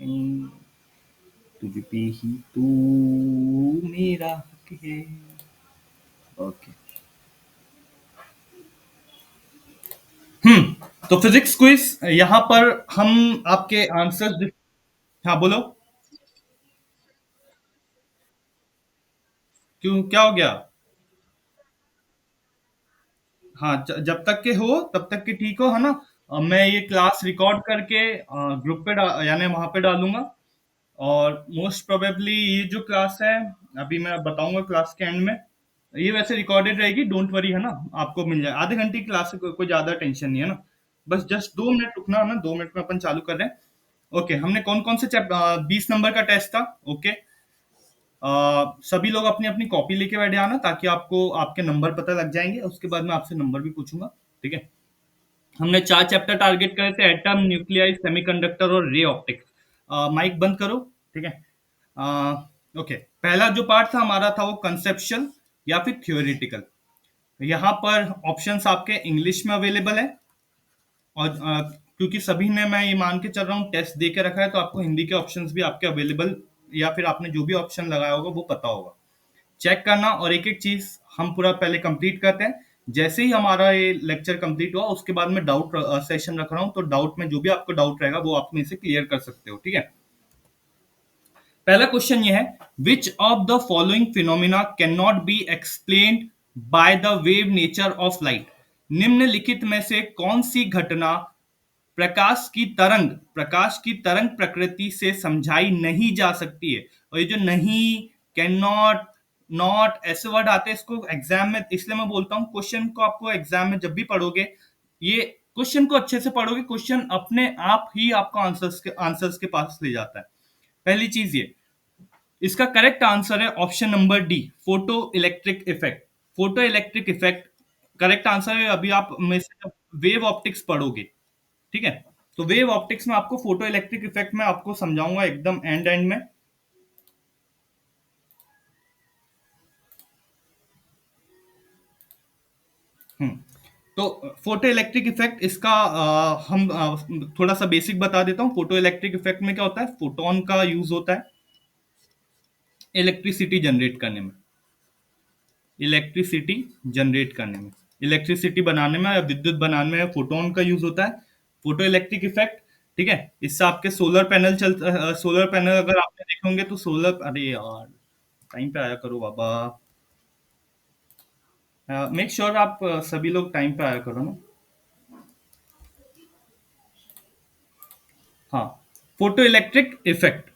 तुझ पे ही तू मेरा हक है। ओके। तो फिजिक्स क्विज यहाँ पर हम आपके आंसर। हाँ बोलो। क्यों, क्या हो गया? हाँ, जब तक के हो तब तक के ठीक हो, है ना? मैं ये क्लास रिकॉर्ड करके ग्रुप पे यानी वहां पे डालूंगा। और मोस्ट प्रोबेबली ये जो क्लास है, अभी मैं बताऊंगा क्लास के एंड में। ये वैसे रिकॉर्डेड रहेगी, डोंट वरी, है ना? आपको मिल जाए, आधे घंटे की क्लास है, कोई ज्यादा टेंशन नहीं है ना। बस जस्ट 2 मिनट रुकना है ना, 2 मिनट में अपन चालू कर रहे हैं। ओके, हमने कौन कौन से 20 नंबर का टेस्ट था। ओके। सभी लोग अपनी अपनी कॉपी लेके बैठे आना, ताकि आपको आपके नंबर पता लग जाएंगे। उसके बाद मैं आपसे नंबर भी पूछूंगा। ठीक है। हमने 4 चैप्टर टारगेट करे थे: एटम, न्यूक्लियाई, सेमीकंडक्टर और रे ऑप्टिक्स। माइक बंद करो। ठीक है। ओके, पहला जो पार्ट था हमारा था वो कंसेप्शुअल या फिर थ्योरेटिकल। यहाँ पर ऑप्शंस आपके इंग्लिश में अवेलेबल है। और क्योंकि सभी ने, मैं ये मान के चल रहा हूँ, टेस्ट दे के रखा है, तो आपको हिंदी के ऑप्शंस भी आपके अवेलेबल, या फिर आपने जो भी ऑप्शन लगाया होगा वो पता होगा। चेक करना, और एक एक चीज हम पूरा पहले कंप्लीट करते हैं। जैसे ही हमारा ये लेक्चर कंप्लीट हुआ, उसके बाद मैं डाउट सेशन रख रहा हूँ, तो डाउट में जो भी आपको डाउट रहेगा वो आप में से क्लियर कर सकते हो। ठीक है। पहला क्वेश्चन ये है: विच of the following phenomena can not be explained by the wave nature of light. निम्नलिखित में से कौन सी घटना प्रकाश की तरंग प्रकृति से समझाई नहीं जा सकती है? और ये जो नहीं, कैन नॉट, नॉट, ऐसे वर्ड आते हैं, इसको एग्जाम में, इसलिए मैं बोलता हूँ क्वेश्चन को आपको एग्जाम में जब भी पढ़ोगे, ये क्वेश्चन को अच्छे से पढ़ोगे, क्वेश्चन अपने आप ही आपको आंसर्स के पास ले जाता है। पहली चीज ये, इसका करेक्ट आंसर है option number D, photo electric effect. Photo electric effect correct answer है। अभी आप में से वेव ऑप्टिक्स पढ़ोगे, ठीक है, तो वेव ऑप्टिक्स में आपको फोटो इलेक्ट्रिक इफेक्ट में आपको समझाऊंगा एकदम एंड एंड में। हम्म तो फोटो इलेक्ट्रिक इफेक्ट, इसका हम थोड़ा सा बेसिक बता देता हूँ। फोटो इलेक्ट्रिक इफेक्ट में क्या होता है, फोटोन का यूज होता है इलेक्ट्रिसिटी जनरेट करने में। इलेक्ट्रिसिटी जनरेट करने में, इलेक्ट्रिसिटी बनाने में या विद्युत बनाने में फोटोन का यूज होता है, फोटो इलेक्ट्रिक इफेक्ट। ठीक है। इससे आपके सोलर पैनल सोलर पैनल अगर आपने देखे होंगे तो सोलर, अरे यार, टाइम पे आया करो बाबा। मेक श्योर आप सभी लोग टाइम पे आया करो ना। हाँ, photo electric effect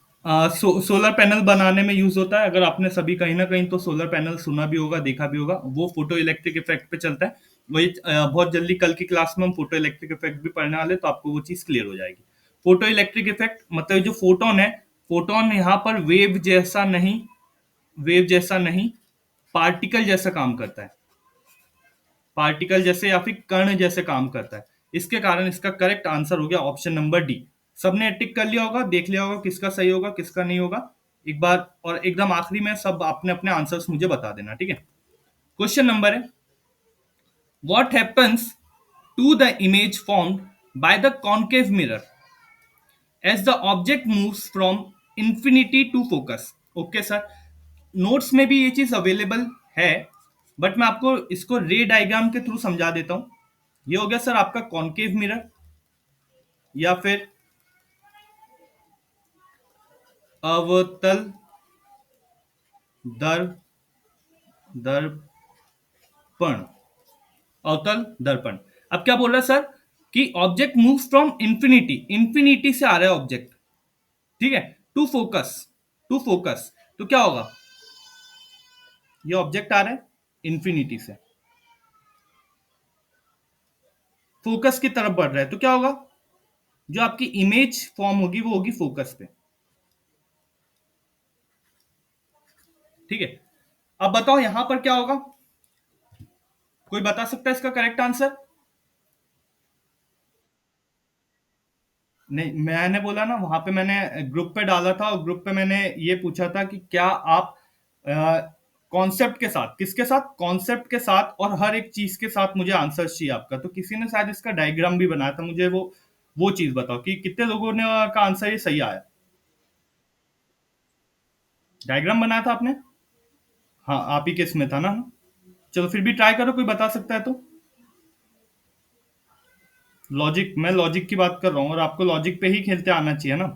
solar panel बनाने में यूज होता है। अगर आपने सभी कहीं ना कहीं तो सोलर पैनल सुना भी होगा, देखा भी होगा, वो फोटो इलेक्ट्रिक इफेक्ट पे चलता है। वही बहुत जल्दी कल की क्लास में हम फोटो इलेक्ट्रिक इफेक्ट भी पढ़ने वाले, तो आपको वो चीज क्लियर हो जाएगी। फोटो इलेक्ट्रिक इफेक्ट मतलब जो फोटोन है, फोटोन यहाँ पर वेव जैसा नहीं, पार्टिकल जैसा काम करता है। पार्टिकल जैसे या फिर कण जैसे काम करता है। इसके कारण इसका करेक्ट आंसर हो गया ऑप्शन नंबर डी। सबने टिक कर लिया होगा, देख लिया होगा किसका सही होगा किसका नहीं होगा। एक बार और एकदम आखिरी में सब अपने अपने आंसर्स मुझे बता देना। ठीक है। क्वेश्चन नंबर है: what happens to the image formed by the concave mirror as the object moves from infinity to focus? Okay sir, notes में भी ये चीज अवेलेबल है, बट मैं आपको इसको रे डायग्राम के थ्रू समझा देता हूं। ये हो गया सर आपका कॉन्केव मिरर, या फिर अवतल दर दर्पण। अवतल दर्पण। अब क्या बोल रहा है सर कि object move from infinity, infinity से आ रहा है ऑब्जेक्ट, ठीक है, टू फोकस, टू फोकस। तो क्या होगा, ये ऑब्जेक्ट आ रहा है इंफिनिटी से फोकस की तरफ बढ़ रहा है, तो क्या होगा, जो आपकी इमेज फॉर्म होगी वो होगी फोकस पे। ठीक है। अब बताओ यहां पर क्या होगा, कोई बता सकता है इसका करेक्ट आंसर? नहीं, मैंने बोला ना, वहां पे मैंने ग्रुप पे डाला था, और ग्रुप पे मैंने ये पूछा था कि क्या आप कॉन्सेप्ट के साथ, किसके साथ, कॉन्सेप्ट के साथ और हर एक चीज के साथ मुझे आंसर चाहिए आपका। तो किसी ने शायद इसका डायग्राम भी बनाया था, मुझे वो चीज बताओ कि कितने लोगों ने का आंसर ये सही आया। डायग्राम बनाया था आपने? हाँ, आप ही के इसमें था ना? चलो फिर भी ट्राई करो, कोई बता सकता है तो। लॉजिक, मैं लॉजिक की बात कर रहा हूँ और आपको लॉजिक पे ही खेलते आना चाहिए ना।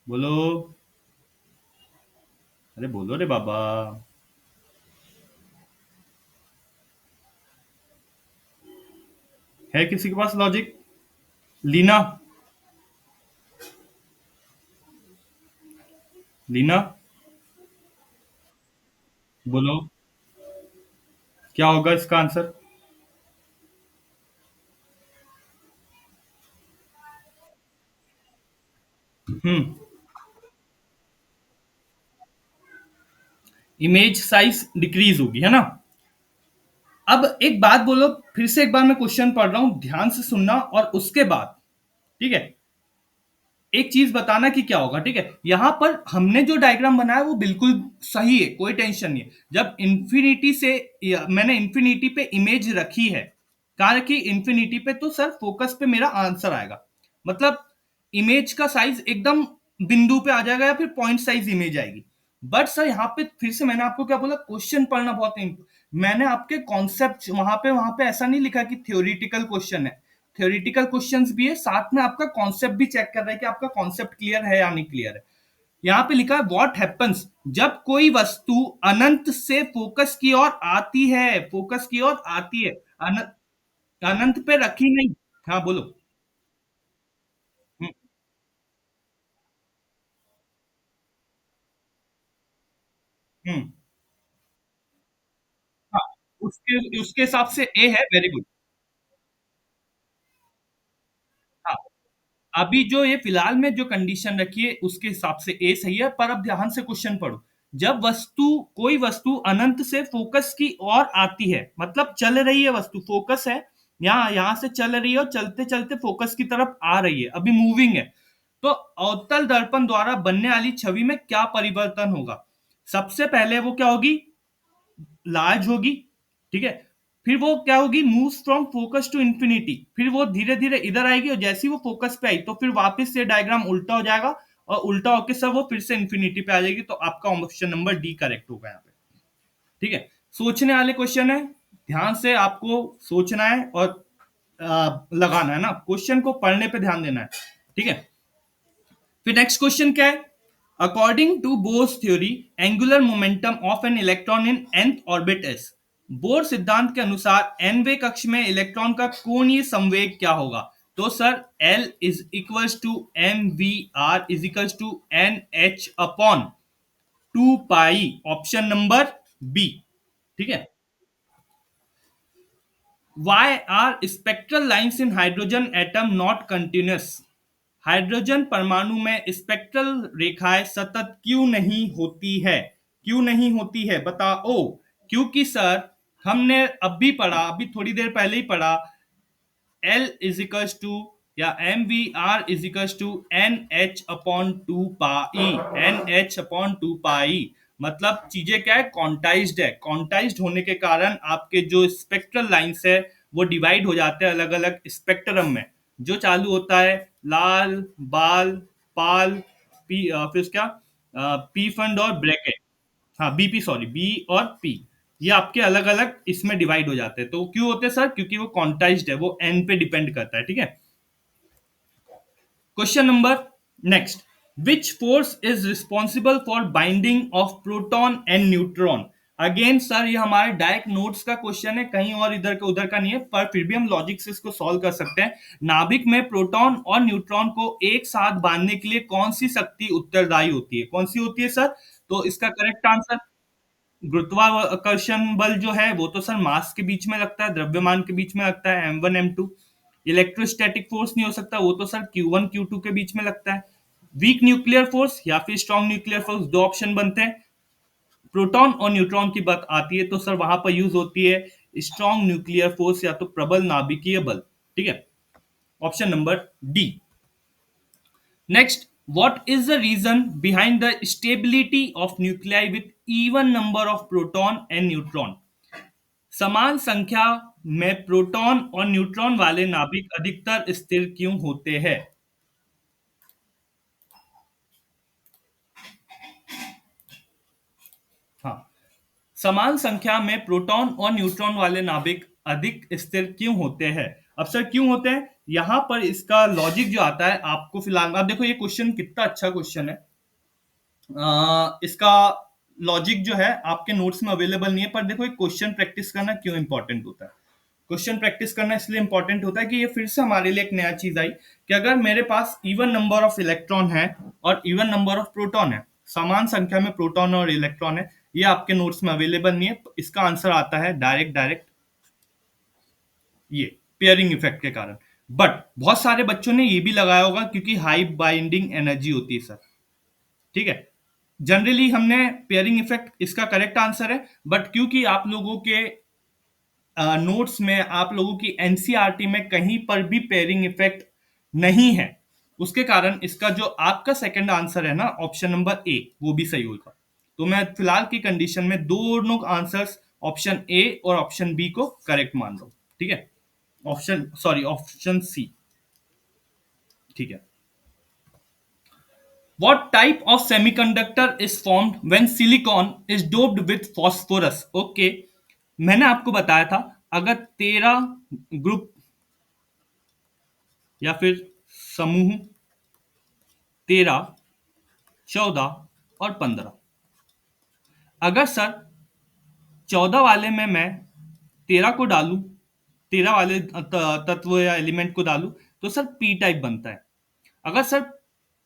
बोलो। अरे बोलो रे बाबा। है किसी के पास लॉजिक? लीना। लीना। बोलो। क्या होगा इसका आंसर? हम्म। इमेज साइज डिक्रीज होगी, है ना? अब एक बात बोलो, फिर से एक बार मैं क्वेश्चन पढ़ रहा हूं, ध्यान से सुनना और उसके बाद, ठीक है, एक चीज बताना कि क्या होगा, ठीक है? यहां पर हमने जो डायग्राम बनाया वो बिल्कुल सही है, कोई टेंशन नहीं है। जब इंफिनिटी से मैंने इंफिनिटी पे इमेज रखी है, कहा कि इंफिनिटी पे, तो सर फोकस पे मेरा आंसर आएगा। मतलब इमेज का साइज एकदम बिंदु पे आ जाएगा या फिर पॉइंट साइज इमेज आएगी। बट सर यहाँ पे फिर से मैंने आपको क्या बोला, क्वेश्चन पढ़ना बहुत मैंने आपके कॉन्सेप्ट वहां पे ऐसा नहीं लिखा कि थ्योरेटिकल क्वेश्चन है। थ्योरेटिकल क्वेश्चंस भी है, साथ में आपका कॉन्सेप्ट भी चेक कर रहा है कि आपका कॉन्सेप्ट क्लियर है या नहीं क्लियर है। यहाँ पे लिखा है व्हाट हैपेंस जब कोई वस्तु अनंत से फोकस की ओर आती है, फोकस की ओर आती है। अनंत, अनंत पे रखी नहीं। हाँ बोलो। हम्म। हम्म। हाँ, उसके उसके हिसाब से ए है, वेरी गुड। हाँ, अभी जो ये फिलहाल में जो कंडीशन रखी है उसके हिसाब से ए सही है, पर अब ध्यान से क्वेश्चन पढ़ो। जब वस्तु, कोई वस्तु अनंत से फोकस की ओर आती है, मतलब चल रही है वस्तु, फोकस है, यहाँ यहां से चल रही है और चलते चलते फोकस की तरफ आ रही है, अभी मूविंग है। तो अवतल दर्पण द्वारा बनने वाली छवि में क्या परिवर्तन होगा? सबसे पहले वो क्या होगी? लार्ज होगी, ठीक है। फिर वो क्या होगी? Move from focus to infinity, फिर वो धीरे धीरे इधर आएगी और जैसे ही वो फोकस पे आई तो फिर वापस से डायग्राम उल्टा हो जाएगा और उल्टा होके सब वो फिर से इंफिनिटी पे आ जाएगी। तो आपका ऑप्शन नंबर डी करेक्ट होगा यहाँ पे, ठीक है। सोचने वाले क्वेश्चन है, ध्यान से आपको सोचना है और लगाना है ना, क्वेश्चन को पढ़ने पे ध्यान देना है, ठीक है। फिर नेक्स्ट क्वेश्चन क्या है? According to Bohr's theory, angular momentum of an electron in nth orbit is. Bohr सिद्धांत के अनुसार nवे कक्ष में इलेक्ट्रॉन का कोणीय संवेग क्या होगा? तो sir L is equals to M V R is equals to N H upon 2 pi, option number B, ठीक है। Why are spectral lines in hydrogen atom not continuous? Hydrogen परमाणु में स्पेक्ट्रल रेखाएं सतत क्यों नहीं होती है? क्यों नहीं होती है बताओ? क्योंकि सर हमने अभी पढ़ा, अभी थोड़ी देर पहले ही पढ़ा, एल इज इक्वल्स टू या M V R is equals to N H upon 2 pi, NH/2 pi. मतलब चीजें क्या है? क्वांटाइज्ड है। क्वांटाइज्ड होने के कारण आपके जो स्पेक्ट्रल लाइंस है वो डिवाइड हो जाते हैं अलग अलग स्पेक्ट्रम में। जो चालू होता है लाल, बाल, पाल, पी, फिर क्या, पी फंड और ब्रैकेट, हाँ बीपी, सॉरी बी और पी, ये आपके अलग अलग इसमें डिवाइड हो जाते हैं। तो क्यों होते हैं सर? क्योंकि वो क्वांटाइज्ड है, वो एन पे डिपेंड करता है, ठीक है। Question number next, which force is responsible for binding of proton and neutron? Again sir ये हमारे डायरेक्ट नोट्स का क्वेश्चन है, कहीं और इधर का उधर का नहीं है, पर फिर भी हम लॉजिक से इसको सॉल्व कर सकते हैं। नाभिक में प्रोटॉन और न्यूट्रॉन को एक साथ बांधने के लिए कौन सी शक्ति उत्तरदायी होती है? कौन सी होती है सर? तो इसका करेक्ट आंसर गुरुत्वाकर्षण बल जो है वो तो सर मास के बीच में लगता है, द्रव्यमान के बीच में लगता है, M1 M2। इलेक्ट्रोस्टैटिक फोर्स नहीं हो सकता, वो तो सर Q1 Q2 के बीच में लगता है। वीक न्यूक्लियर फोर्स या फिर स्ट्रॉन्ग न्यूक्लियर फोर्स, दो ऑप्शन बनते हैं। प्रोटॉन और न्यूट्रॉन की बात आती है तो सर वहां पर यूज होती है स्ट्रॉन्ग न्यूक्लियर फोर्स या तो प्रबल नाभिकीय बल, ठीक है। Option number D. Next, what is the reason behind the stability of nuclei with even number of proton and neutron? समान संख्या में प्रोटॉन और न्यूट्रॉन वाले नाभिक अधिकतर स्थिर क्यों होते हैं? समान संख्या में प्रोटॉन और न्यूट्रॉन वाले नाभिक अधिक स्थिर क्यों होते हैं? अब सर क्यों होते हैं? यहां पर इसका लॉजिक जो आता है आपको फिलहाल, आप देखो ये क्वेश्चन कितना अच्छा क्वेश्चन है। इसका लॉजिक जो है आपके नोट्स में अवेलेबल नहीं है, पर देखो एक क्वेश्चन प्रैक्टिस करना क्यों इंपॉर्टेंट होता है। क्वेश्चन प्रैक्टिस करना इसलिए इंपॉर्टेंट होता है कि ये फिर से हमारे लिए एक नया चीज आई कि अगर मेरे पास इवन नंबर ऑफ इलेक्ट्रॉन है और इवन नंबर ऑफ प्रोटॉन है, समान संख्या में प्रोटॉन और इलेक्ट्रॉन है, ये आपके नोट्स में अवेलेबल नहीं है, तो इसका आंसर आता है डायरेक्ट डायरेक्ट ये पेयरिंग इफेक्ट के कारण। बट बहुत सारे बच्चों ने ये भी लगाया होगा क्योंकि हाई बाइंडिंग एनर्जी होती है सर, ठीक है। जनरली हमने पेयरिंग इफेक्ट इसका करेक्ट आंसर है, बट क्योंकि आप लोगों के नोट्स में, आप लोगों की एनसीईआरटी में कहीं पर भी पेयरिंग इफेक्ट नहीं है, उसके कारण इसका जो आपका सेकंड आंसर है ना, ऑप्शन नंबर ए, वो भी सही होगा। तो मैं फिलहाल की कंडीशन में दोनों आंसर्स ऑप्शन ए और ऑप्शन बी को करेक्ट मान रहा हूं, ठीक है। ऑप्शन सी, ठीक है। What type of semiconductor is formed when silicon is doped with phosphorus? Okay, मैंने आपको बताया था अगर 13 ग्रुप या फिर समूह 13, 14 और 15, अगर सर 14 वाले में मैं 13 को डालूं, 13 वाले तत्व या एलिमेंट को डालूं, तो सर पी टाइप बनता है। अगर सर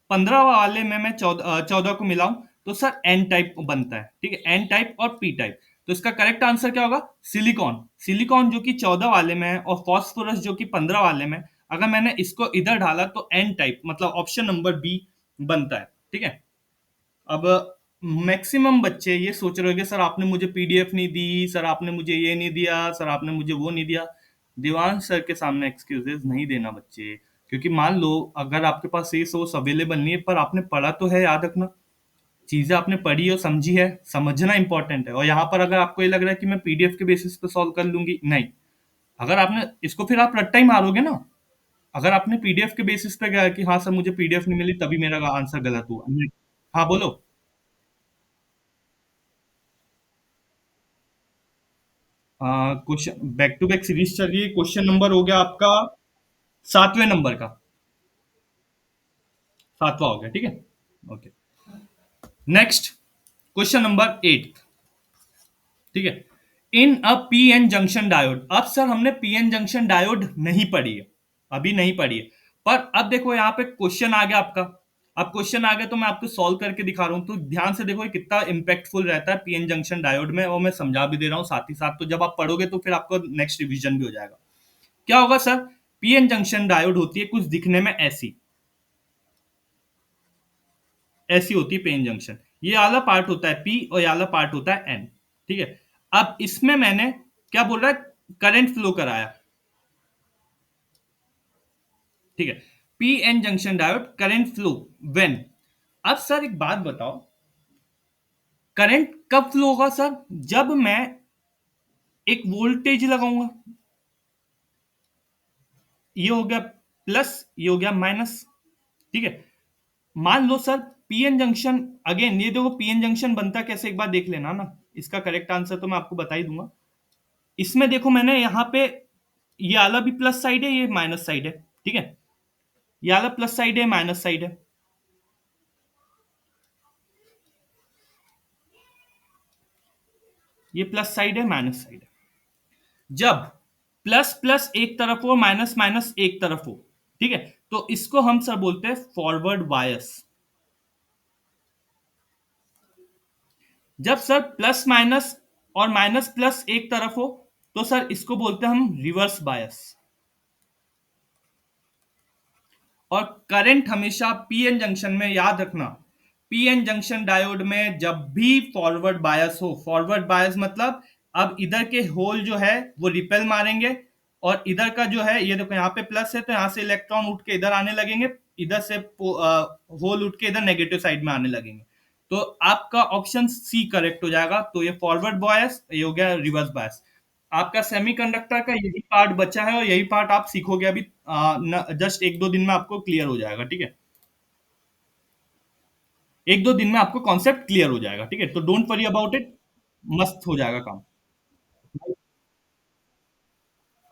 15 वाले में मैं 14 को मिलाऊं, तो सर एन टाइप बनता है, ठीक है। एन टाइप और पी टाइप। तो इसका करेक्ट आंसर क्या होगा? सिलिकॉन। सिलिकॉन जो कि 14 वाले में है और फॉस्फोरस जो कि 15 वाले में, अगर मैंने इसको इधर डाला तो एन टाइप मतलब ऑप्शन नंबर बी बनता है, ठीक है। अब मैक्सिमम बच्चे ये सोच रहे होंगे सर आपने मुझे पीडीएफ नहीं दी, सर आपने मुझे ये नहीं दिया, सर आपने मुझे वो नहीं दिया। देवांश सर के सामने एक्सक्यूजेस नहीं देना बच्चे, क्योंकि मान लो अगर आपके पास ये सोर्स अवेलेबल नहीं है पर आपने पढ़ा तो है, याद रखना चीजें आपने पढ़ी और समझी है, समझना इंपॉर्टेंट है। और यहाँ पर अगर आपको ये लग रहा है कि मैं पीडीएफ के बेसिस पे सॉल्व कर लूंगी, नहीं। अगर आपने इसको, फिर आप रट्टा ही मारोगे ना। अगर आपने पीडीएफ के बेसिस पे गया कि हाँ सर मुझे पीडीएफ नहीं मिली तभी मेरा आंसर गलत हुआ, नहीं। हाँ बोलो। Question back to back series चल रही है, क्वेश्चन नंबर हो गया आपका 7वें नंबर का, 7वां हो गया, ठीक है। ओके, नेक्स्ट क्वेश्चन नंबर 8, ठीक है। इन अ पीएन जंक्शन डायोड, अब सर हमने पीएन जंक्शन डायोड नहीं पढ़ी है, अभी नहीं पढ़ी है, पर अब देखो यहाँ पे क्वेश्चन आ गया आपका। अब क्वेश्चन आ गया तो मैं आपको सॉल्व करके दिखा रहा हूं, तो ध्यान से देखो ये कितना इंपैक्टफुल रहता है पीएन जंक्शन डायोड में, और मैं समझा भी दे रहा हूँ साथ ही साथ, तो जब आप पढ़ोगे तो फिर आपको नेक्स्ट रिवीजन भी हो जाएगा। क्या होगा सर? पीएन जंक्शन डायोड होती है कुछ दिखने में ऐसी, ऐसी होती है पीएन जंक्शन। ये वाला पार्ट होता है पी और ये वाला पार्ट होता है एन, ठीक है। अब इसमें मैंने क्या बोल रहा है, करंट फ्लो कराया, ठीक है। P N junction diode current flow when. अब सर एक बात बताओ, करंट कब फ्लो होगा सर? जब मैं एक वोल्टेज लगाऊंगा, ये हो गया प्लस, ये हो गया माइनस, ठीक है। मान लो सर पीएन जंक्शन, अगेन ये देखो पीएन जंक्शन बनता कैसे एक बार देख लेना ना, इसका करेक्ट आंसर तो मैं आपको बता ही दूंगा। इसमें देखो मैंने यहाँ पे, ये वाला भी प्लस साइड है, ये माइनस साइड है, ठीक है। ये वाला प्लस साइड है, माइनस साइड है, ये प्लस साइड है, माइनस साइड है। जब प्लस प्लस एक तरफ हो, माइनस माइनस एक तरफ हो, ठीक है, तो इसको हम सर बोलते हैं फॉरवर्ड बायस। जब सर प्लस माइनस और माइनस प्लस एक तरफ हो, तो सर इसको बोलते हैं हम रिवर्स बायस। और करंट हमेशा पीएन जंक्शन में, याद रखना, पीएन जंक्शन डायोड में जब भी फॉरवर्ड बायस हो, फॉरवर्ड बायस मतलब अब इधर के होल जो है वो रिपेल मारेंगे, और इधर का जो है, ये देखो यहाँ पे प्लस है तो यहाँ से इलेक्ट्रॉन उठ के इधर आने लगेंगे, इधर से होल उठ के इधर नेगेटिव साइड में आने लगेंगे। तो आपका ऑप्शन सी करेक्ट हो जाएगा। तो ये फॉरवर्ड बायस, ये हो गया रिवर्स बायस। आपका सेमीकंडक्टर का यही पार्ट बचा है और यही पार्ट आप सीखोगे अभी, जस्ट 1-2 दिन में आपको क्लियर हो जाएगा, ठीक है। 1-2 दिन में आपको कॉन्सेप्ट क्लियर हो जाएगा, ठीक है, तो डोंट वरी अबाउट इट। मस्त हो जाएगा काम।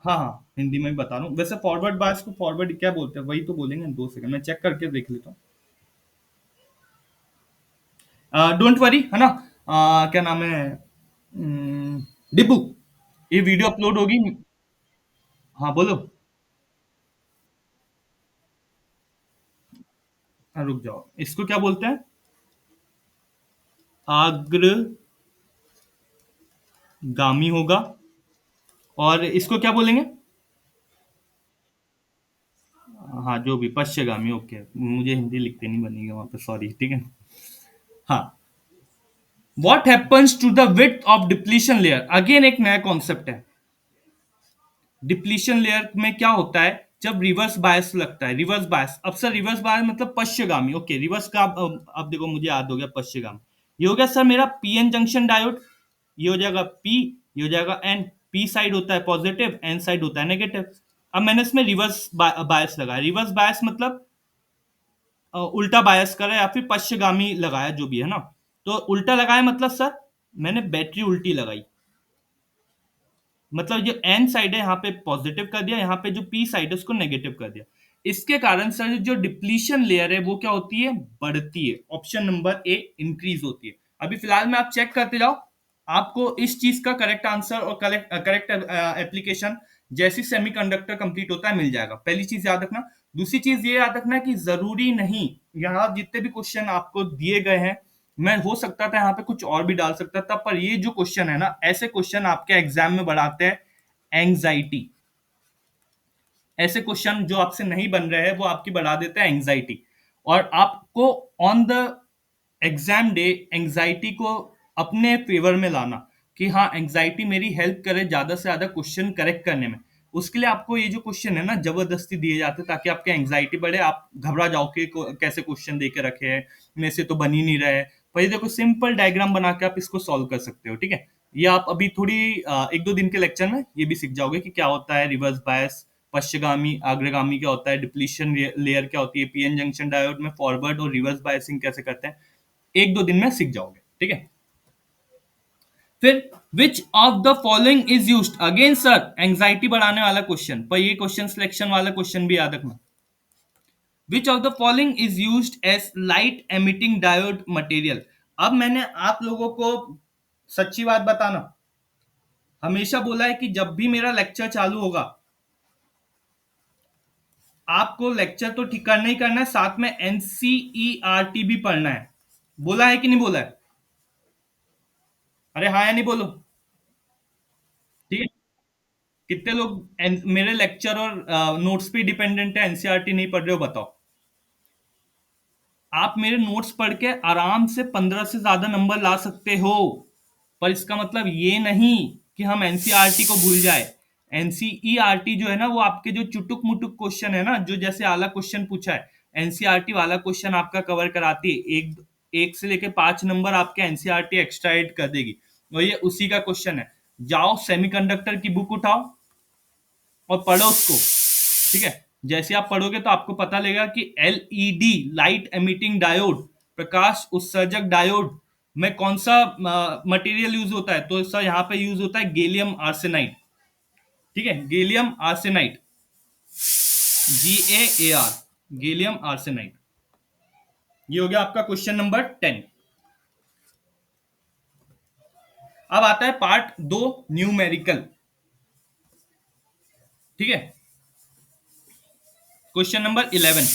हाँ हाँ, हिंदी में भी बता रहा हूँ। वैसे फॉरवर्ड बायस को फॉरवर्ड क्या बोलते हैं, वही तो बोलेंगे। 2 सेकंड मैं चेक करके देख लेता हूँ। डोंट वरी, है ना। क्या नाम है, डिब्बू, ये वीडियो अपलोड होगी। हाँ बोलो। हाँ, रुक जाओ, इसको क्या बोलते हैं? अग्रगामी होगा। और इसको क्या बोलेंगे? हाँ, जो भी पश्चिगामी, ओके, मुझे हिंदी लिखते नहीं बनेगी वहां पे, सॉरी, ठीक है। हाँ, what happens to the width of depletion layer, again एक नया कॉन्सेप्ट है। डिप्लीशन लेयर में क्या होता है जब रिवर्स बायस लगता है? रिवर्स बायस, अब सर रिवर्स बायस मतलब पश्चिगामी, ओके, रिवर्स का अब देखो मुझे याद हो गया पश्चिगामी। ये हो गया सर मेरा पीएन जंक्शन डायोड। ये हो जाएगा पी, ये हो जाएगा एन। पी साइड होता है पॉजिटिव, एन साइड होता है नेगेटिव। अब मैंने इसमें रिवर्स बायस लगाया। रिवर्स बायस मतलब उल्टा बायस करा या फिर पश्चिगामी लगाया, जो भी है ना। तो उल्टा लगाया मतलब सर मैंने बैटरी उल्टी लगाई। मतलब जो एन साइड है यहाँ पे पॉजिटिव कर दिया, यहाँ पे जो पी साइड है उसको नेगेटिव कर दिया। इसके कारण सर जो डिप्लीशन लेयर है वो क्या होती है, बढ़ती है। ऑप्शन नंबर ए इंक्रीज होती है। अभी फिलहाल में आप चेक करते जाओ, आपको इस चीज का करेक्ट आंसर और करेक्ट करेक्ट एप्लीकेशन जैसी सेमीकंडक्टर कंप्लीट होता है मिल जाएगा। पहली चीज याद रखना। दूसरी चीज ये याद रखना कि जरूरी नहीं, यहाँ जितने भी क्वेश्चन आपको दिए गए हैं, मैं हो सकता था यहाँ पे कुछ और भी डाल सकता था, पर ये जो क्वेश्चन है ना, ऐसे क्वेश्चन आपके एग्जाम में बढ़ाते हैं एंग्जाइटी। ऐसे क्वेश्चन जो आपसे नहीं बन रहे हैं वो आपकी बढ़ा देते हैं एंग्जाइटी। और आपको on the exam day anxiety को अपने फेवर में लाना, कि हाँ एंग्जाइटी मेरी हेल्प करे ज्यादा से ज्यादा क्वेश्चन करेक्ट करने में। उसके लिए आपको ये जो क्वेश्चन है ना जबरदस्ती दिए जाते हैं ताकि आपके एंग्जाइटी बढ़े, आप घबरा जाओ कि कैसे क्वेश्चन दे के रखे हैं, मेरे से तो बन ही नहीं रहे। पर ये देखो सिंपल डायग्राम बना के आप इसको सॉल्व कर सकते हो, ठीक है। ये आप अभी थोड़ी 1-2 दिन के लेक्चर में ये भी सीख जाओगे कि क्या होता है रिवर्स बायस, पश्चिगामी अग्रगामी क्या होता है, डिप्लीशन लेयर क्या होती है, पीएन जंक्शन डायोड में फॉरवर्ड और रिवर्स बायसिंग कैसे करते हैं। 1-2 दिन में सीख जाओगे, ठीक है। फिर विच of the following is used, again sir anxiety बढ़ाने वाला क्वेश्चन, पर ये क्वेश्चन सिलेक्शन वाला क्वेश्चन भी याद रखना। Which of the following is used as light emitting diode material. अब मैंने आप लोगों को सच्ची बात बताना, हमेशा बोला है कि जब भी मेरा लेक्चर चालू होगा आपको लेक्चर तो ठीक करना ही करना है, साथ में एनसीईआरटी भी पढ़ना है। बोला है कि नहीं बोला है? अरे हाँ या नहीं बोलो। ठीक है। कितने लोग मेरे लेक्चर और नोट्स पे डिपेंडेंट है, एनसीईआरटी नहीं पढ़ रहे हो बताओ। आप मेरे नोट्स पढ़ के आराम से 15 से ज्यादा नंबर ला सकते हो, पर इसका मतलब ये नहीं कि हम एनसीईआरटी को भूल जाए। एनसीईआरटी जो है ना वो आपके जो चुटुक मुटुक क्वेश्चन है ना, जो जैसे आला क्वेश्चन पूछा है, एनसीईआरटी वाला क्वेश्चन आपका कवर कराती है। एक एक से लेके 5 नंबर आपके एनसीईआरटी एक्स्ट्रा ऐड कर देगी, और ये उसी का क्वेश्चन है। जाओ सेमीकंडक्टर की बुक उठाओ और पढ़ो उसको, ठीक है। जैसे आप पढ़ोगे तो आपको पता लगेगा कि एलईडी लाइट एमिटिंग डायोड, प्रकाश उत्सर्जक डायोड में कौन सा मटेरियल यूज होता है। तो सर यहाँ पे यूज होता है गैलियम आर्सेनाइड, ठीक है, gallium arsenide, GaAr, gallium arsenide. ये हो गया आपका क्वेश्चन नंबर 10। अब आता है पार्ट 2, न्यूमेरिकल, ठीक है। क्वेश्चन नंबर 11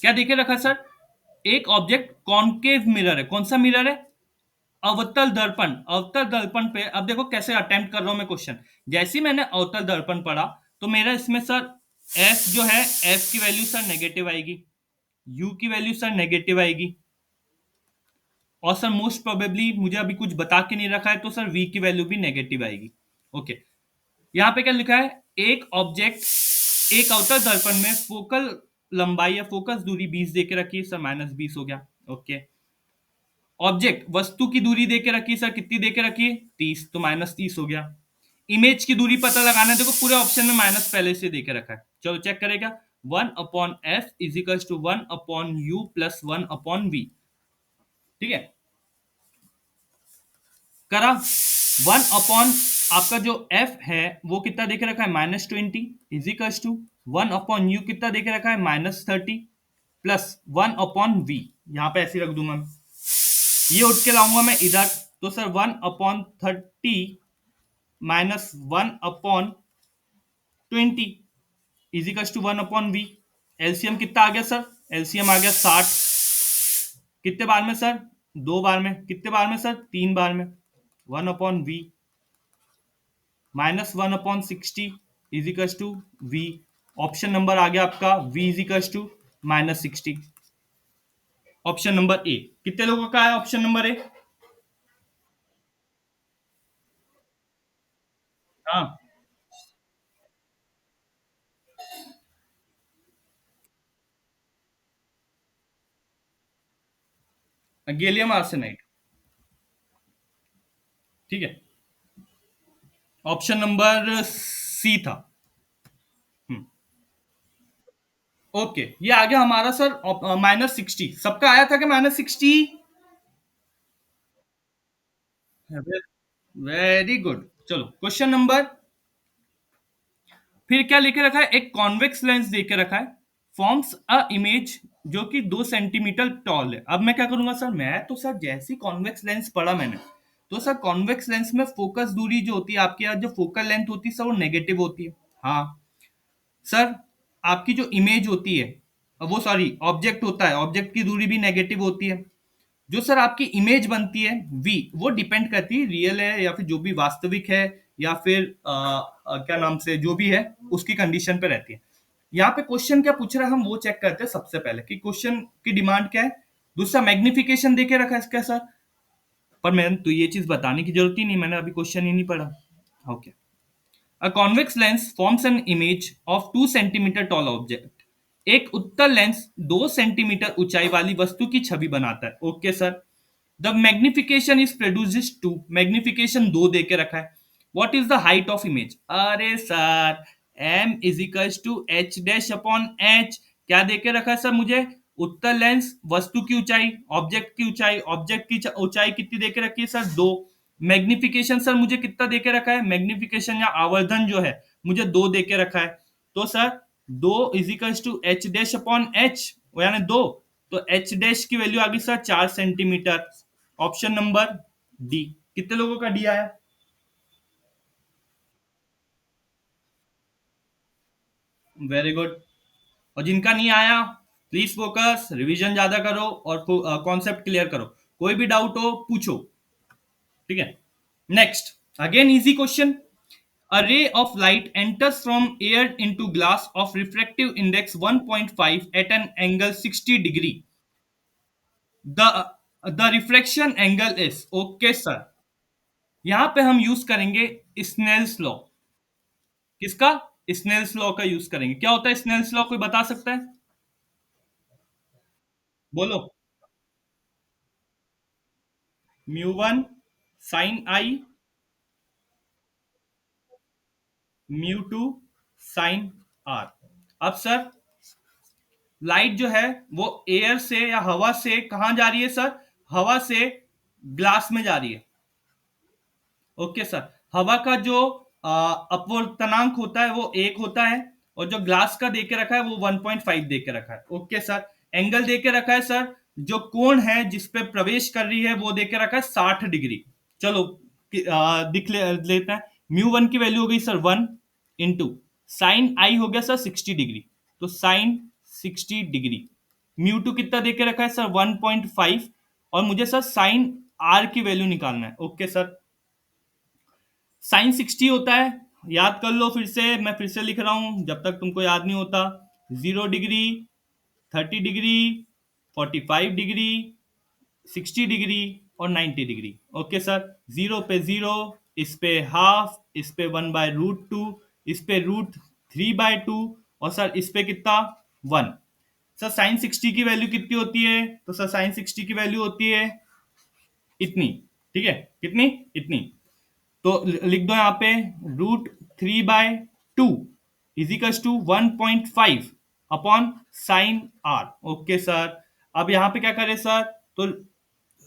क्या देखे रखा सर, एक ऑब्जेक्ट कॉनकेव मिरर है। कौन सा मिरर है? अवतल दर्पण। अवतल दर्पण पे अब देखो कैसे अटेम्प्ट कर रहा हूं मैं क्वेश्चन। जैसे ही मैंने अवतल दर्पण पढ़ा तो मेरा इसमें सर एफ जो है, एफ की वैल्यू सर नेगेटिव आएगी, यू की वैल्यू सर नेगेटिव आएगी, और सर मोस्ट प्रोबेबली मुझे अभी कुछ बता के नहीं रखा है तो सर वी की वैल्यू भी नेगेटिव आएगी। ओके, यहाँ पे क्या लिखा है, एक ऑब्जेक्ट एक अवतल दर्पण में फोकल लंबाई या फोकस दूरी 20 दे के रखी है सर, -20 हो गया। ओके, ऑब्जेक्ट वस्तु की दूरी देके रखी सर, कितनी देके रखी है, 30, तो -30 हो गया। इमेज की दूरी पता लगाना है, देखो पूरे ऑप्शन में माइनस पहले से देके रखा है, चलो चेक करेगा। 1/f = 1/u + 1/v, ठीक है। करा। 1 अपॉन आपका जो एफ है वो कितना देके रखा है, -20, इजिकल्स टू 1 अपॉन यू कितना देके रखा है, -30, प्लस 1 अपॉन वी, यहाँ पे ऐसे ही रख दूंगा मैं, ये उठ के लाऊंगा मैं इधर। तो sir 1/30 -1/20 equals to 1/v। LCM कितना आ गया सर, एलसीएम आ गया 60। कितने बार में सर, 2 बार में। कितने बार में सर, 3 बार में। 1/v -1/60 equals to v। Option number आ गया आपका v equals to -60। Option number A. कितने लोगों का है ऑप्शन नंबर ए? हाँ, गैलियम आर्सेनाइड। ठीक है, ऑप्शन नंबर सी था। ओके, ये आ गया हमारा सर -60। सबका आया था कि -60? Very good. चलो क्वेश्चन नंबर, फिर क्या लेके रखा है, एक कॉन्वेक्स लेंस देके रखा है, फॉर्म्स अ इमेज जो कि 2 सेंटीमीटर टॉल है। अब मैं क्या करूंगा सर, मैं तो सर जैसी कॉन्वेक्स लेंस पढ़ा मैंने, तो सर कॉन्वेक्स लेंस में फोकस दूरी जो होती है आपके यहाँ, जो फोकल लेंथ होती है सर वो नेगेटिव होती है। हाँ सर, आपकी जो इमेज होती है, वो सॉरी ऑब्जेक्ट होता है, ऑब्जेक्ट की दूरी भी नेगेटिव होती है। जो सर आपकी इमेज बनती है वी, वो डिपेंड करती है रियल है या फिर जो भी वास्तविक है, या फिर क्या नाम से जो भी है उसकी कंडीशन पे रहती है। यहाँ पे क्वेश्चन क्या पूछ रहा है हम वो चेक करते हैं सबसे पहले कि क्वेश्चन की डिमांड क्या है। दूसरा मैग्निफिकेशन देके रखा है इसका सर, पर मैंने तो ये चीज बताने की जरूरत ही नहीं, मैंने अभी क्वेश्चन ही नहीं पढ़ा। Okay, A convex lens forms an image of 2 centimetre tall object. एक उत्तल लेंस 2 सेंटीमीटर ऊंचाई वाली वस्तु की छवि बनाता है। Okay sir, the magnification is produce 2, magnification 2 दे के रखा है। What is the height of image? अरे sir, m is equals to H dash upon H. क्या दे के रखा है सर मुझे? उत्तल लेंस, वस्तु की ऊंचाई, ऑब्जेक्ट की ऊंचाई, ऑब्जेक्ट की ऊंचाई कितनी दे के रखी है सर? 2। मैग्निफिकेशन सर मुझे कितना दे के रखा है? मैग्निफिकेशन या आवर्धन जो है मुझे 2 दे के रखा है। तो sir 2 equals to H dash upon H, यानी 2। तो एच डैश की वैल्यू आ गई sir 4 centimetre. Option number D. कितने लोगों का डी आया? Very good. और जिनका नहीं आया, प्लीज फोकस, रिवीजन ज्यादा करो और कॉन्सेप्ट क्लियर करो। कोई भी डाउट हो पूछो। ठीक है, next, again easy question. A ray of light enters from air into glass of refractive index 1.5 at an angle 60 degree. The refraction angle is, okay sir, यहां पे हम यूज करेंगे स्नेल्स लॉ। किसका? स्नेल्स लॉ का use करेंगे। क्या होता है स्नेल्स लॉ, कोई बता सकता है? बोलो। Mu 1 sine I, mu 2 sine R. अब सर लाइट जो है वो एयर से या हवा से कहां जा रही है सर? हवा से ग्लास में जा रही है। ओके सर, हवा का जो अपवर्तनांक होता है वो 1 होता है, और जो ग्लास का देके रखा है वो 1.5 देके रखा है। ओके सर, एंगल देके रखा है सर, जो कोण है जिस पे प्रवेश कर रही है वो देके रखा है 60 डिग्री। चलो लेते हैं। म्यू 1 की वैल्यू हो गई सर 1, इंटू साइन आई हो गया सर 60 डिग्री, तो साइन 60 डिग्री। म्यू 2 कितना देके रखा है सर 1.5, और मुझे सर साइन आर की वैल्यू निकालना है। ओके सर, साइन 60 होता है, याद कर लो फिर से, मैं फिर से लिख रहा हूं जब तक तुमको याद नहीं होता। 0 डिग्री, 30 डिग्री, 45 डिग्री, 60 डिग्री और 90 डिग्री। ओके सर, 0 पे 0, इस पे हाफ, इस पे 1/√2, इस पे √3/2, और सर इस पे कितना, 1। सर साइन 60 की वैल्यू कितनी होती है? तो सर साइन 60 की वैल्यू होती है इतनी। ठीक है, कितनी? इतनी। तो लिख दो यहाँ पे √3/2 equals to 1.5 upon sine R. Okay sir, अब यहाँ पे क्या करें सर, तो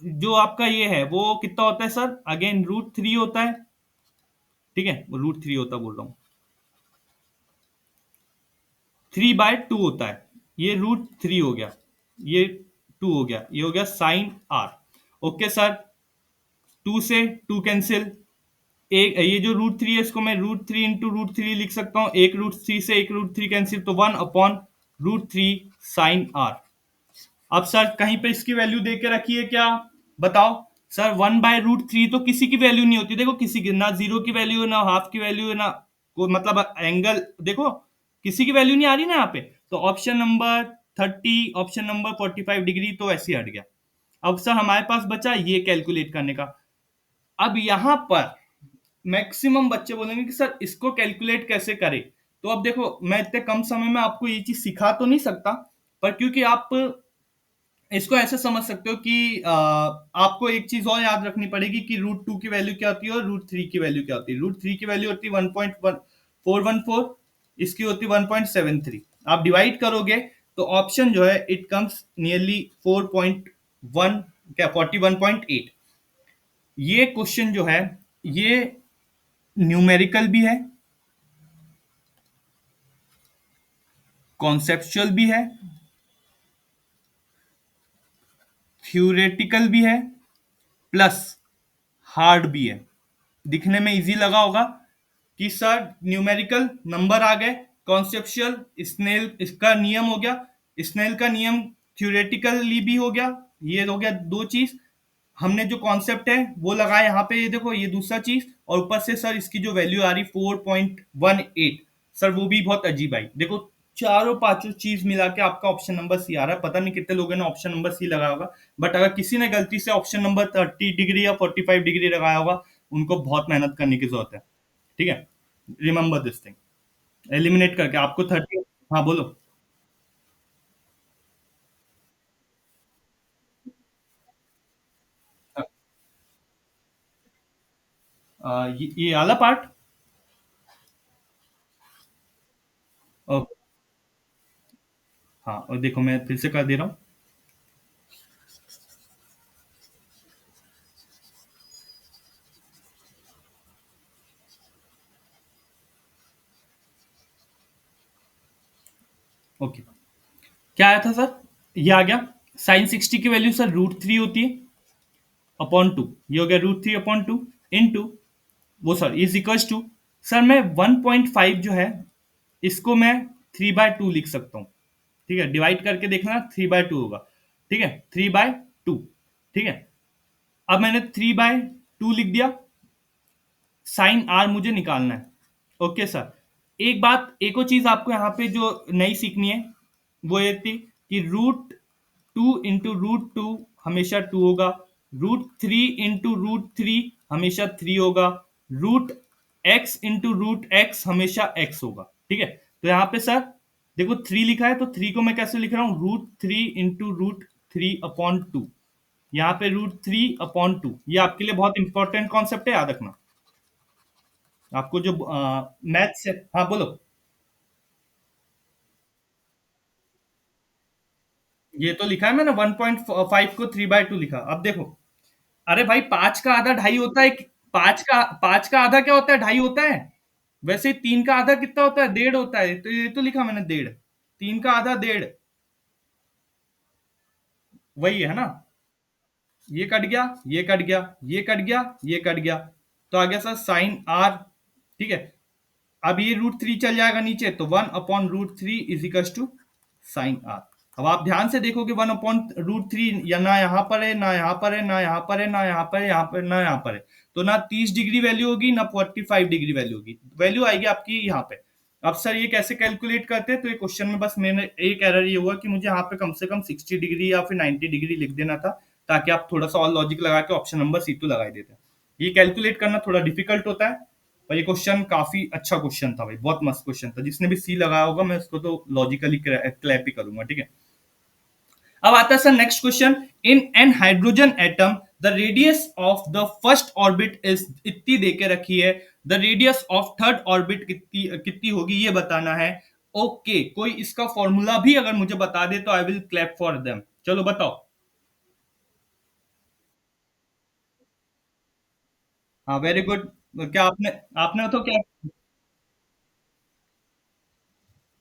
जो आपका ये है वो कितना होता है सर? अगेन √3 होता है। ठीक है, √3 होता बोल रहा हूँ, 3/2 होता है। ये √3 हो गया, ये 2 हो गया, ये हो गया साइन आर। ओके सर, 2 से 2 कैंसिल। एक ये जो √3 है इसको मैं √3 इंटू √3 लिख सकता हूँ। एक √3 से एक √3 कैंसिल, तो 1/√3 साइन आर। अब सर कहीं पे इसकी वैल्यू दे के रखी है क्या? बताओ। सर 1/√3 तो किसी की वैल्यू नहीं होती, देखो किसी की ना, जीरो की वैल्यू है ना हाफ की वैल्यू है ना, को मतलब एंगल देखो, किसी की वैल्यू नहीं आ रही ना यहाँ पे। तो option number 30, option number 45 degree तो ऐसे ही हट गया। अब सर हमारे पास बचा ये कैलकुलेट करने का। अब यहां पर मैक्सिमम बच्चे बोलेंगे कि सर इसको कैलकुलेट कैसे करें। तो अब देखो, मैं इतने कम समय में आपको ये चीज सिखा तो नहीं सकता, पर क्योंकि आप इसको ऐसे समझ सकते हो कि आपको एक चीज और याद रखनी पड़ेगी कि √2 की वैल्यू क्या होती है और √3 की वैल्यू क्या होती है। √3 की वैल्यू होती है 1.414, इसकी होती है 1.73। आप डिवाइड करोगे तो ऑप्शन जो है इट कम्स नियरली 4.1, क्या 41.8। ये क्वेश्चन जो है ये न्यूमेरिकल भी है, कॉन्सेप्चुअल भी है, थ्योरेटिकल भी है, प्लस हार्ड भी है। दिखने में इजी लगा होगा कि सर न्यूमेरिकल नंबर आ गए, कॉन्सेप्चुअल स्नेल इसका नियम हो गया, स्नेल का नियम थ्योरेटिकली भी हो गया, ये हो गया दो चीज। हमने जो कॉन्सेप्ट है वो लगाया यहाँ पे, ये देखो ये दूसरा चीज, और ऊपर से सर इसकी जो वैल्यू आ रही 4.18, सर वो भी बहुत अजीब आई। देखो चारों पांचों चीज मिला के आपका ऑप्शन नंबर सी आ रहा है। पता नहीं कितने लोगों ने ऑप्शन नंबर सी लगाया होगा, बट अगर किसी ने गलती से ऑप्शन नंबर 30 डिग्री या 45 डिग्री लगाया होगा, उनको बहुत मेहनत करने की जरूरत है। ठीक है, रिमेंबर दिस थिंग। एलिमिनेट करके आपको 30। हाँ बोलो। ये वाला पार्ट। हाँ, और देखो मैं फिर से कर दे रहा हूँ। ओके, क्या आया था सर? ये आ गया, sin 60 की वैल्यू सर √3 होती है अपॉन 2। ये हो गया √3 अपॉन 2 इन टू, वो sir is equals to, sir मैं 1.5 जो है इसको मैं 3/2 लिख सकता हूँ। ठीक है, डिवाइड करके देखना 3/2 होगा। ठीक है, 3/2। ठीक है, अब मैंने 3/2 लिख दिया। साइन आर मुझे निकालना है। ओके सर, एक बात, एक और चीज आपको यहाँ पे जो नई सीखनी है वो ये थी कि √2 इंटू √2 हमेशा 2 होगा, √3 इंटू √3 हमेशा 3 होगा, √x इंटू √x हमेशा x होगा। ठीक है, तो यहाँ पे सर देखो 3 लिखा है, तो 3 को मैं कैसे लिख रहा हूँ, √3 इंटू √3/2। यहाँ पे √3/2, ये आपके लिए बहुत इंपॉर्टेंट कॉन्सेप्ट है, याद रखना। आपको जो मैथ से, हाँ बोलो। ये तो लिखा है मैंने, 1.5 को 3/2 लिखा। अब देखो, अरे भाई 5 का आधा ढाई होता है। 5 का आधा क्या होता है? ढाई होता है। वैसे 3 का आधा कितना होता है? 1.5 होता है। तो ये तो लिखा मैंने 1.5, 3 का आधा 1.5, वही है ना। ये कट गया, ये कट गया, ये कट गया, ये कट गया, तो आ गया सर साइन आर। ठीक है, अब ये √3 चल जाएगा नीचे, तो 1/√3 is equal to sine R. अब आप ध्यान से देखोगे 1/√3 या ना यहाँ पर है, ना यहाँ पर है, ना यहाँ पर है, ना यहाँ पर है, यहाँ पर ना यहाँ पर है, तो ना 30 डिग्री वैल्यू होगी ना 45 डिग्री वैल्यू होगी, वैल्यू आएगी आपकी यहाँ पे। अब सर ये कैसे कैलकुलेट करते हैं? तो ये क्वेश्चन में बस मैंने एक एरर ये हुआ कि मुझे यहाँ पे कम से कम 60 डिग्री या फिर 90 डिग्री लिख देना था, ताकि आप थोड़ा सा और लॉजिक लगा के ऑप्शन नंबर C2 लगा देते हैं। ये कैलकुलेट करना थोड़ा डिफिकल्ट होता है, और ये क्वेश्चन काफी अच्छा क्वेश्चन था भाई, बहुत मस्त क्वेश्चन था। जिसने भी सी लगाया होगा मैं उसको तो लॉजिकली क्लैप ही करूंगा। ठीक है, अब आता है sir next question. In an hydrogen atom the radius of the first orbit is इतनी देके रखी है, the radius of third orbit कितनी कितनी होगी ये बताना है। ओके, कोई इसका फॉर्मूला भी अगर मुझे बता दे तो I will clap for them. चलो बताओ। हाँ, वेरी गुड। क्या आपने आपने तो क्या?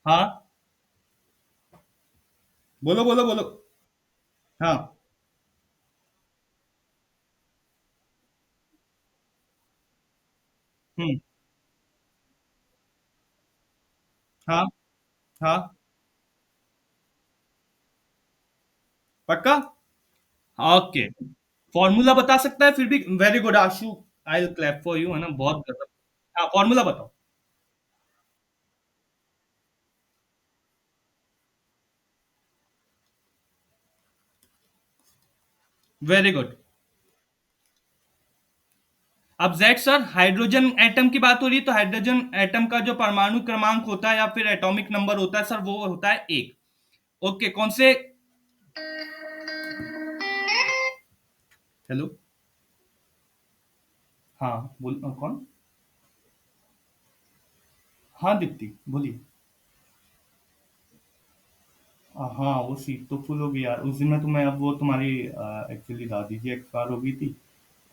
हाँ, बोलो बोलो बोलो। हाँ। हम्म। हाँ। हाँ। पक्का। ओके। फॉर्मूला बता सकता है फिर भी? Very good Ashu. I will clap for you, है ना, बहुत गजब। हाँ, फॉर्मूला बताओ। Very good. अब जेड सर, हाइड्रोजन एटम की बात हो रही है, तो हाइड्रोजन एटम का जो परमाणु क्रमांक होता है या फिर एटॉमिक नंबर होता है सर, वो होता है एक। ओके, कौन से? हेलो। हाँ, बोल कौन? हाँ दीप्ति, बोलिए। हाँ, वो सीट तो फुल हो गई यार। उस दिन मैं तुम्हें, अब वो तुम्हारी एक्चुअली दादी जी एक्सपायर हो गई थी,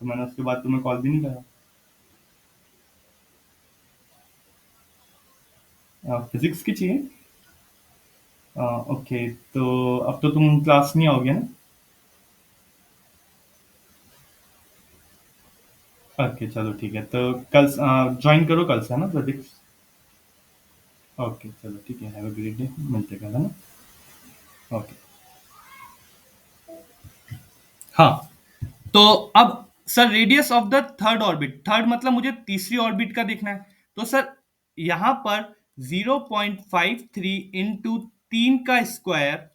तो मैंने उसके बाद तुम्हें कॉल भी नहीं करा। फिजिक्स की चाहिए? ओके, तो अब तो तुम क्लास नहीं आओगे ना? ओके, चलो ठीक है, तो कल ज्वाइन करो कल से, है ना, फिजिक्स? ओके, चलो ठीक है, हैव अ ग्रेट डे, मिलते हैं कल, है ना? ओके। हाँ, तो अब sir, radius of the third orbit, third मतलब मुझे तीसरी ऑर्बिट का देखना है। तो सर, यहां पर 0.53 इंटू 3 का स्क्वायर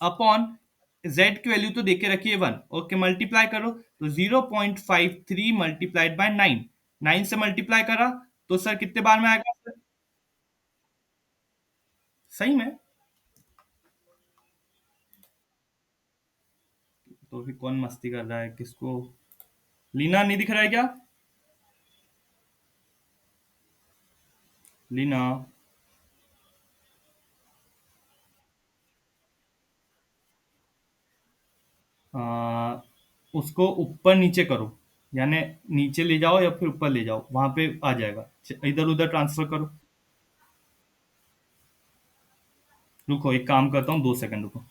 अपॉन जेड की वैल्यू तो देके रखिए 1। ओके, मल्टीप्लाई करो तो 0.53 मल्टीप्लाइड बाय 9, 9 से मल्टीप्लाई करा तो सर कितने बार में आएगा सर? सही में? तो फिर कौन मस्ती कर रहा है, किसको? लीना नहीं दिख रहा है क्या? लीना। आ, उसको ऊपर नीचे करो, यानी नीचे ले जाओ या फिर ऊपर ले जाओ, वहां पे आ जाएगा। इधर उधर ट्रांसफर करो। रुको, एक काम करता हूँ, 2 सेकंड रुको।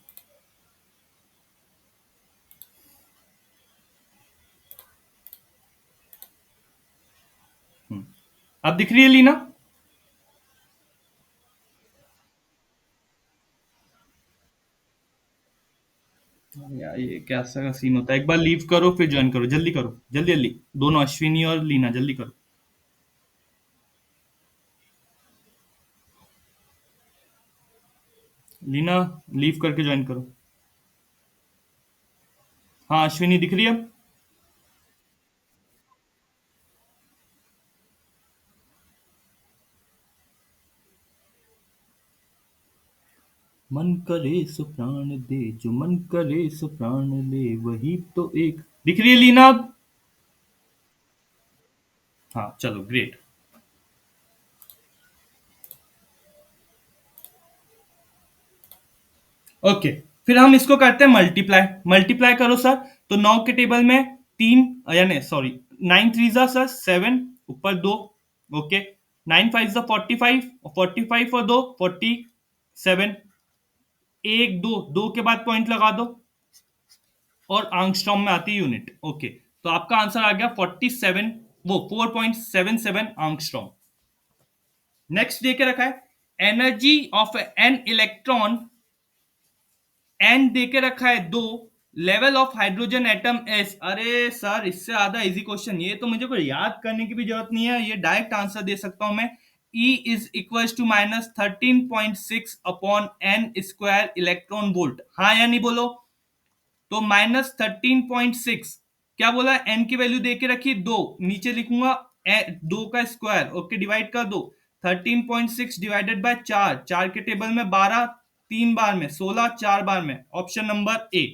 हम्म। अब दिख रही है लीना? यार, ये कैसा का सीन होता है? एक बार लीव करो फिर ज्वाइन करो, जल्दी करो, जल्दी जल्दी। दोनों, अश्विनी और लीना, जल्दी करो। लीना, लीव करके ज्वाइन करो। हाँ, अश्विनी दिख रही है अब? मन करे सो प्राण दे, जो मन करे सो प्राण ले, वही तो एक। दिख रही है लीना अब? हाँ, चलो ग्रेट। ओके, फिर हम इसको करते हैं मल्टीप्लाई। मल्टीप्लाई करो सर। तो 9 के टेबल में तीन, यानी सॉरी, 9 थ्री जा सर 7, ऊपर दो। ओके। 9 फाइव जा 45, और 45 और दो 47। एक दो, दो के बाद पॉइंट लगा दो, और आंगस्ट्रॉम में आती है यूनिट। ओके, तो आपका आंसर आ गया 47, वो 4.77 आंगस्ट्रॉम। नेक्स्ट दे के रखा है, energy of an electron n दे के रखा है 2, level of hydrogen atoms. अरे सर, इससे ज्यादा इजी क्वेश्चन ये तो मुझे कोई याद करने की भी जरूरत नहीं है, ये डायरेक्ट आंसर दे सकता हूं मैं। E is equal to -13.6 upon N square electron volt. हाँ या नहीं बोलो? तो -13.6, क्या बोला? एन की वैल्यू दे के रखी 2, नीचे लिखूंगा 2 का स्क्वायर। ओके, डिवाइड कर दो। 13.6 डिवाइडेड बाय 4, 4 के टेबल में 12, 3 बार में 16, 4 बार में, ऑप्शन नंबर ए,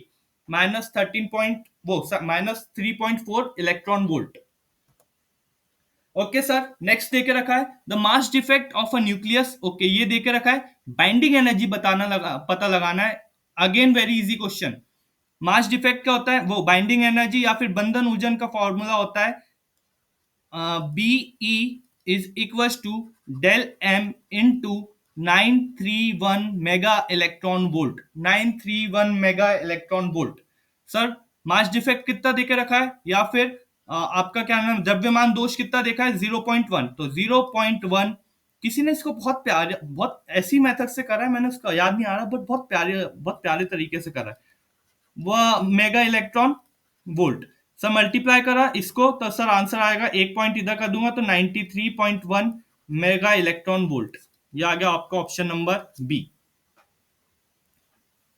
-13 पॉइंट वो -3.4 electron volt. Okay sir, next देके रखा है the mass defect of a nucleus. Okay, ये देके रखा है, बाइंडिंग एनर्जी पता लगाना है। Again very easy question. Mass defect क्या होता है? वो बाइंडिंग एनर्जी या फिर बंधन ऊर्जन का फॉर्मूला होता है B E is equals to del M into 931 mega electron volt. 931 mega electron volt. Sir, mass defect कितना देके रखा है, या फिर आपका क्या नाम, द्रव्यमान दोष कितना देखा है, 0.1। तो 0.1, किसी ने इसको बहुत प्यारे, बहुत ऐसी मेथड से करा है, मैंने उसका याद नहीं आ रहा, बट बहुत प्यारे तरीके से करा है। वह mega electron volt. Sir multiply करा इसको तो सर आंसर आएगा, एक पॉइंट इधर कर दूंगा तो 93.1 मेगा इलेक्ट्रॉन वोल्ट। ये आ गया आपका ऑप्शन नंबर बी।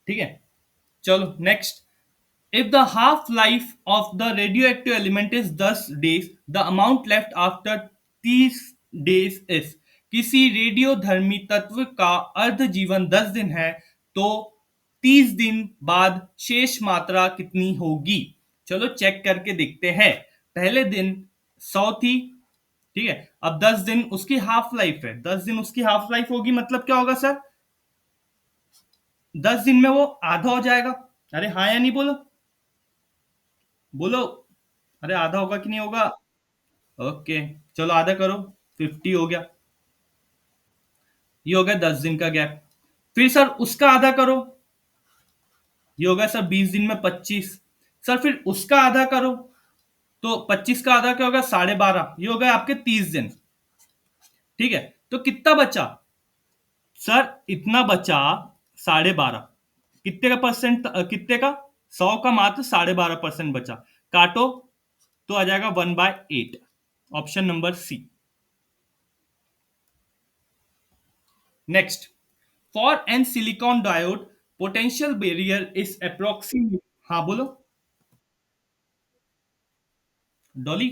ठीक है, चलो next. If the half life of the radioactive element is 10 days, the amount left after 30 days is. किसी रेडियोधर्मी तत्व का अर्ध जीवन 10 दिन है, तो 30 दिन बाद शेष मात्रा कितनी होगी? चलो चेक करके देखते हैं। पहले दिन 100 थी, ठीक है। अब 10 दिन उसकी हाफ लाइफ है, 10 दिन उसकी हाफ लाइफ होगी, मतलब क्या होगा सर, 10 दिन में वो आधा हो जाएगा। अरे हाँ या नहीं, बोलो बोलो। अरे आधा होगा कि नहीं होगा? ओके, चलो आधा करो, 50 हो गया। ये हो गया 10 दिन का गैप। फिर सर उसका आधा करो, ये होगा सर 20 दिन में 25। सर फिर उसका आधा करो, तो 25 का आधा क्या होगा, 12.5। ये हो गया आपके 30 दिन। ठीक है, तो कितना बचा सर? इतना बचा 12.5। कितने का परसेंट, कितने का? 100 का मात्र 12.5% बचा। काटो तो आ जाएगा 1/8। Option number C. Next, for N silicon diode potential barrier is approximate. हाँ बोलो। डॉली,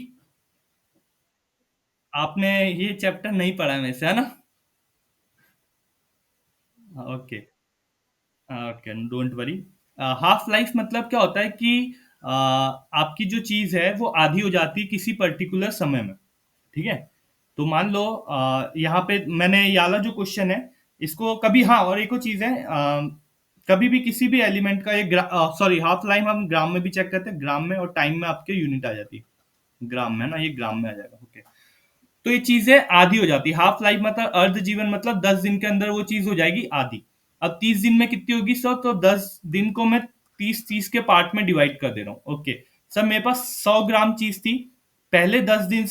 आपने ये चैप्टर नहीं पढ़ा है वैसे, है ना? Okay, okay, don't worry. Half life मतलब क्या होता है कि आपकी जो चीज है वो आधी हो जाती है किसी पर्टिकुलर समय में। ठीक है, तो मान लो यहाँ पे मैंने ये वाला जो क्वेश्चन है इसको कभी, हाँ और एक और चीज है, कभी भी किसी भी एलिमेंट का ये सॉरी, हाफ लाइफ हम ग्राम में भी चेक करते हैं, ग्राम में, और टाइम में आपके यूनिट आ जाती है ग्राम में, ना ये ग्राम में आ जाएगा। ओके, तो ये चीजें आधी हो जाती है। हाफ लाइफ मतलब अर्ध जीवन, मतलब 10 दिन के अंदर वो चीज हो जाएगी आधी। अब 30 दिन में कितनी होगी सर? तो 10 दिन को मैं 30-30 के पार्ट में डिवाइड कर दे रहा हूँ। ओके सर, मेरे पास 100 ग्राम चीज थी। पहले 10 दिन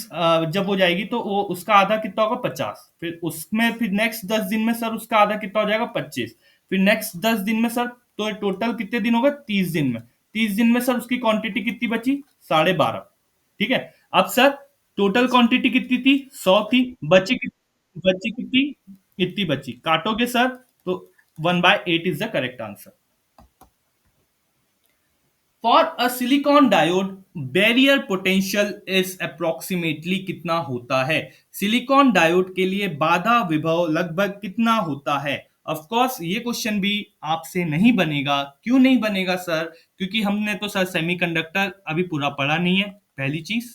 जब हो जाएगी तो वो उसका आधा कितना होगा, 50। फिर उसमें फिर नेक्स्ट 10 दिन में सर उसका आधा कितना हो जाएगा, 25। फिर नेक्स्ट 10 दिन में सर, तो टोटल कितने दिन होगा, 30 दिन में। 30 दिन में सर उसकी क्वांटिटी कितनी बची, 12.5। ठीक है, अब सर टोटल क्वांटिटी कितनी थी, 100 थी। बची कितनी, इतनी बची। काटोगे सर तो 1/8 is the correct answer. For a silicon diode barrier potential is approximately कितना होता है? सिलिकॉन डायोड के लिए बाधा विभव लगभग कितना होता है? ऑफ कोर्स ये क्वेश्चन भी आपसे नहीं बनेगा। क्यों नहीं बनेगा सर? क्योंकि हमने तो सर सेमीकंडक्टर अभी पूरा पढ़ा नहीं है, पहली चीज।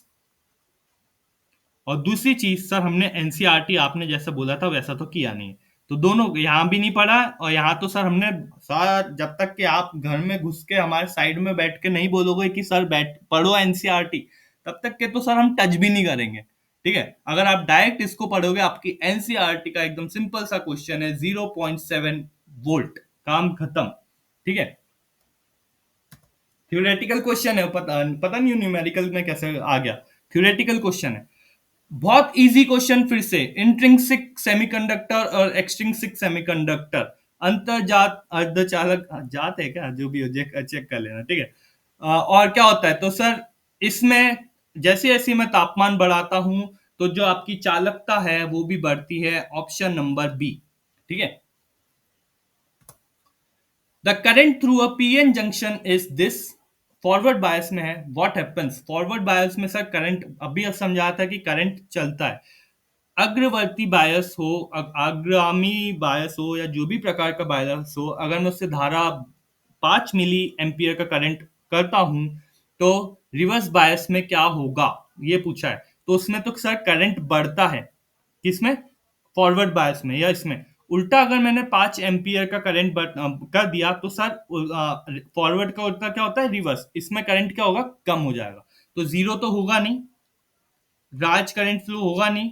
और दूसरी चीज सर, हमने एनसीईआरटी आपने जैसा बोला था वैसा तो किया नहीं है। तो दोनों यहाँ भी नहीं पढ़ा, और यहाँ तो सर हमने, सर जब तक कि आप घर में घुस के हमारे साइड में बैठ के नहीं बोलोगे कि सर बैठ पढ़ो एनसीईआरटी, तब तक के तो सर हम टच भी नहीं करेंगे। ठीक है, अगर आप डायरेक्ट इसको पढ़ोगे, आपकी एनसीईआरटी का एकदम सिंपल सा क्वेश्चन है, 0.7 वोल्ट, काम खत्म। ठीक है, थ्योरेटिकल क्वेश्चन है, पता पता नहीं न्यूमेरिकल में कैसे आ गया। थ्योरेटिकल क्वेश्चन है, बहुत इजी क्वेश्चन। फिर से, इंट्रिंसिक सेमीकंडक्टर और एक्सट्रिंसिक सेमीकंडक्टर, अंतरजात अर्धचालक, जात है क्या, जो भी हो चेक कर लेना। ठीक है, और क्या होता है, तो सर इसमें जैसे जैसे मैं तापमान बढ़ाता हूं तो जो आपकी चालकता है वो भी बढ़ती है। Option number B. ठीक है, the current through a PN junction is this. Forward bias में है, व्हाट हैपेंस? फॉरवर्ड बायस में सर करंट, अभी अब समझाया था कि करंट चलता है। अग्रवर्ती बायस हो, अग्रगामी बायस हो, या जो भी प्रकार का बायस हो, अगर मैं उससे धारा 5 मिली एम्पियर का करंट करता हूं, तो रिवर्स बायस में क्या होगा, ये पूछा है। तो उसमें तो सर करंट बढ़ता है, किसमें? फॉरवर्ड बायस में, या इसमें उल्टा, अगर मैंने 5 एम्पियर का करंट कर दिया तो सर फॉरवर्ड का उल्टा क्या होता है, रिवर्स। इसमें करंट क्या होगा, कम हो जाएगा। तो जीरो तो होगा नहीं, राज करंट फ्लो होगा नहीं,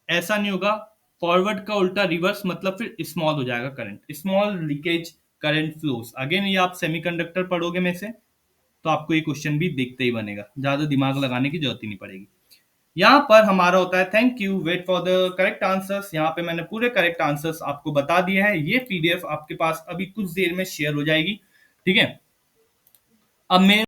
ऐसा नहीं होगा। फॉरवर्ड का उल्टा रिवर्स मतलब फिर स्मॉल हो जाएगा current, small leakage current flows. Again ये आप सेमीकंडक्टर पढ़ोगे में से, तो आपको ये क्वेश्चन भी देखते ही बनेगा, ज्यादा दिमाग लगाने की जरूरत ही नहीं पड़ेगी। यहाँ पर हमारा होता है thank you, wait for the correct answers. यहाँ पे मैंने पूरे करेक्ट आंसर्स आपको बता दिए हैं। ये पीडीएफ आपके पास अभी कुछ देर में शेयर हो जाएगी, ठीक है। अब मैं